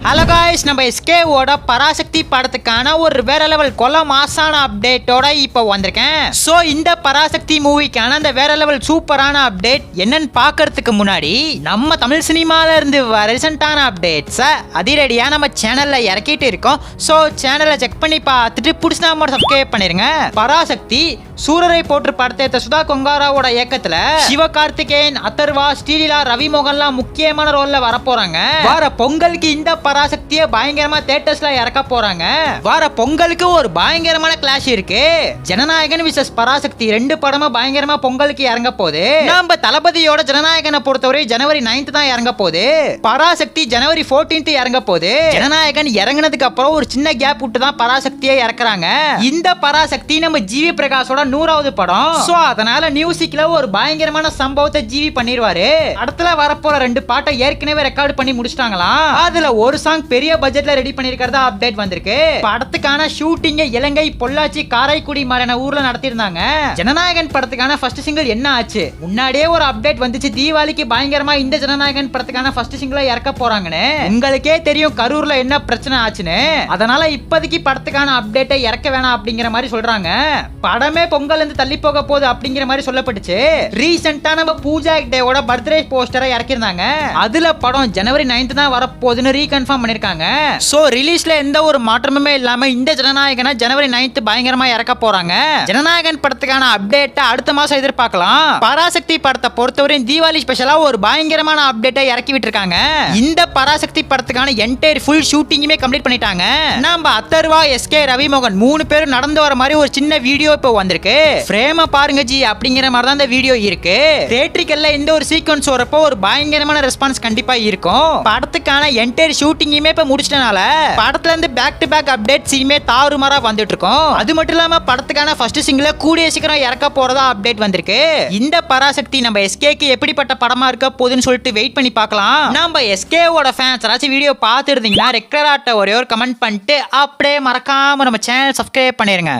Hello guys நம்ம SK ஓட பராசக்தி படத்துக்கான ஒரு வேற லெவல் கொல மாசான அப்டேட்டோட இப்போ வந்திருக்கேன். சோ இந்த பராசக்தி மூவிக்கான அந்த வேற லெவல் சூப்பரான அப்டேட் என்னன்னு பார்க்கிறதுக்கு முன்னாடி நம்ம தமிழ் சினிமால இருந்து ரீசெண்டான அப்டேட்ஸ் அதிரடியா நம்ம சேனல்ல இறக்கிட்டு இருக்கோம். சோ சேனலை செக் பண்ணி பார்த்துட்டு பிடிச்சா மட்டும் சப்ஸ்கிரைப் பண்ணிருங்க. பராசக்தி சூரரை போற்று படத்தை சுதா கொங்காராவோட இயக்கத்துல சிவகார்த்திகேயன், அதர்வா, ஸ்ரீலீலா, ரவி மோகன்லாம் முக்கியமான ரோல்ல வர போறாங்க. வர பொங்கலுக்கு இந்த பராசக்தியை பயங்கரமா தியேட்டர்ஸ்ல இறக்க போறாங்க. வர பொங்கலுக்கு ஒரு பயங்கரமான கிளாஷ் இருக்கு. ஜனநாயகன் விசஸ் பராசக்தி ரெண்டு படமும் பயங்கரமா பொங்கலுக்கு இறங்க போகுது. நம்ம தளபதியோட ஜனநாயகனை பொறுத்தவரை ஜனவரி 9th தான் இறங்க போகுது. பராசக்தி ஜனவரி 14th இறங்க போகுது. ஜனநாயகன் இறங்கினதுக்கு அப்புறம் ஒரு சின்ன கேப் விட்டு தான் பராசக்தியை இறக்குறாங்க. இந்த பராசக்தி நம்ம ஜிவி பிரகாஷோட 100வது படம். சோ அதனால மியூசிக்ல ஒரு பயங்கரமான சம்பவத்தை ஜிவி பண்ணிடுவாரு. அடுத்துல வரப்போற ரெண்டு பாட்டை ஏற்கனவே ரெக்கார்ட் பண்ணி முடிச்சிட்டாங்களாம். அதுல ஒரு சாங் பெரிய பட்ஜெட்ல ரெடி பண்ணிருக்கிறதா அப்டேட் வந்திருக்கு. படத்துக்கான ஷூட்டிங் இலங்கை, பொள்ளாச்சி, காரைக்குடி மாதிரியான ஊர்ல நடத்திருந்தாங்க. ஜனநாயகன் படத்துக்கான ஃபர்ஸ்ட் சிங்கிள் என்ன ஆச்சு? முன்னாடியே ஒரு அப்டேட் வந்துச்சு, தீபாவளிக்கு பயங்கரமா இந்த ஜனநாயகன் படத்துக்கான ஃபர்ஸ்ட் சிங்கிளை இறக்க போறாங்கன்னு. உங்களுக்கே தெரியும் கரூர்ல என்ன பிரச்சனை ஆச்சுன்னு. அதனால இப்போதைக்கு படத்துக்கான அப்டேட்டை இறக்க வேணாம் அப்படிங்கிற மாதிரி சொல்றாங்க. படமே பொங்கல் இருந்து தள்ளி போக போகுது அப்படிங்கிற மாதிரி சொல்லப்பட்டுச்சு. ரீசெண்டா நம்ம பூஜா ஹெக்டேவோட பர்த்டே போஸ்டரை இறக்கிருந்தாங்க. அதுல படம் ஜனவரி 9th தான் வரப்போகுதுன்னு ரீகன்ஃபார்ம் பண்ணிருக்காங்க. சோ ரிலீஸ்ல எந்த ஒரு மாற்றமுமே இல்லாம இந்த ஜனநாயகனை ஜனவரி 9th பயங்கரமா இறக்க போறாங்க. ஜனநாயகன் படத்துக்கான அப்டேட்டை அடுத்த மாசம் எதிர்பார்க்கலாம். பராசக்தி படத்தை பொறுத்தவரை தீபாவளி ஸ்பெஷலா ஒரு பயங்கரமான அப்டேட்டை இறக்கி விட்டுருக்காங்க. இந்த பராசக்தி படத்துக்கான என்டையர் ஃபுல் ஷூட்டிங்குமே கம்ப்ளீட் பண்ணிட்டாங்க. நம்ம அதர்வா, எஸ்கே, ரவி மோகன் 3 பேரும் நடந்து வர மாதிரி ஒரு சின்ன வீடியோ இப்போ வந்திருக்கு. ஃப்ரேமை பாருங்க ஜி அப்படிங்கிற மாதிரி தான் இந்த வீடியோ இருக்கு. தியேட்டரிக்கல்ல இந்த ஒரு சீக்வன்ஸ் வரப்போ ஒரு பயங்கரமான ரெஸ்பான்ஸ் கண்டிப்பா இருக்கும். படத்துக்கான என்டையர் ஷூட்டிங்குமே இப்ப முடிச்சிட்டனால படத்துல இருந்து பேக் டு பேக் அப்டேட் சீமே தாறுமாறா வந்துட்டு இருக்கும். அது மட்டும் இல்லாம படத்துக்கான ஃபர்ஸ்ட் சிங்கிளை கூடிய சீக்கிரம் இறக்க போறதா அப்டேட் வந்திருக்கு. இந்த பராசக்தி நம்ம எஸ்கேக்கு எப்படிப்பட்ட படமா இருக்க போகுதுன்னு சொல்லிட்டு வெயிட் பண்ணி பார்க்கலாம். நம்ம எஸ்கேவோட ஃபேன்ஸ் யாராச்சும் வீடியோ பார்த்து இருந்தீங்கன்னா ரெகுலராட்ட ஒரே ஒரு கமெண்ட் பண்ணிட்டு அப்படியே மறக்காம நம்ம சேனல் சப்ஸ்கிரைப் பண்ணிருங்க.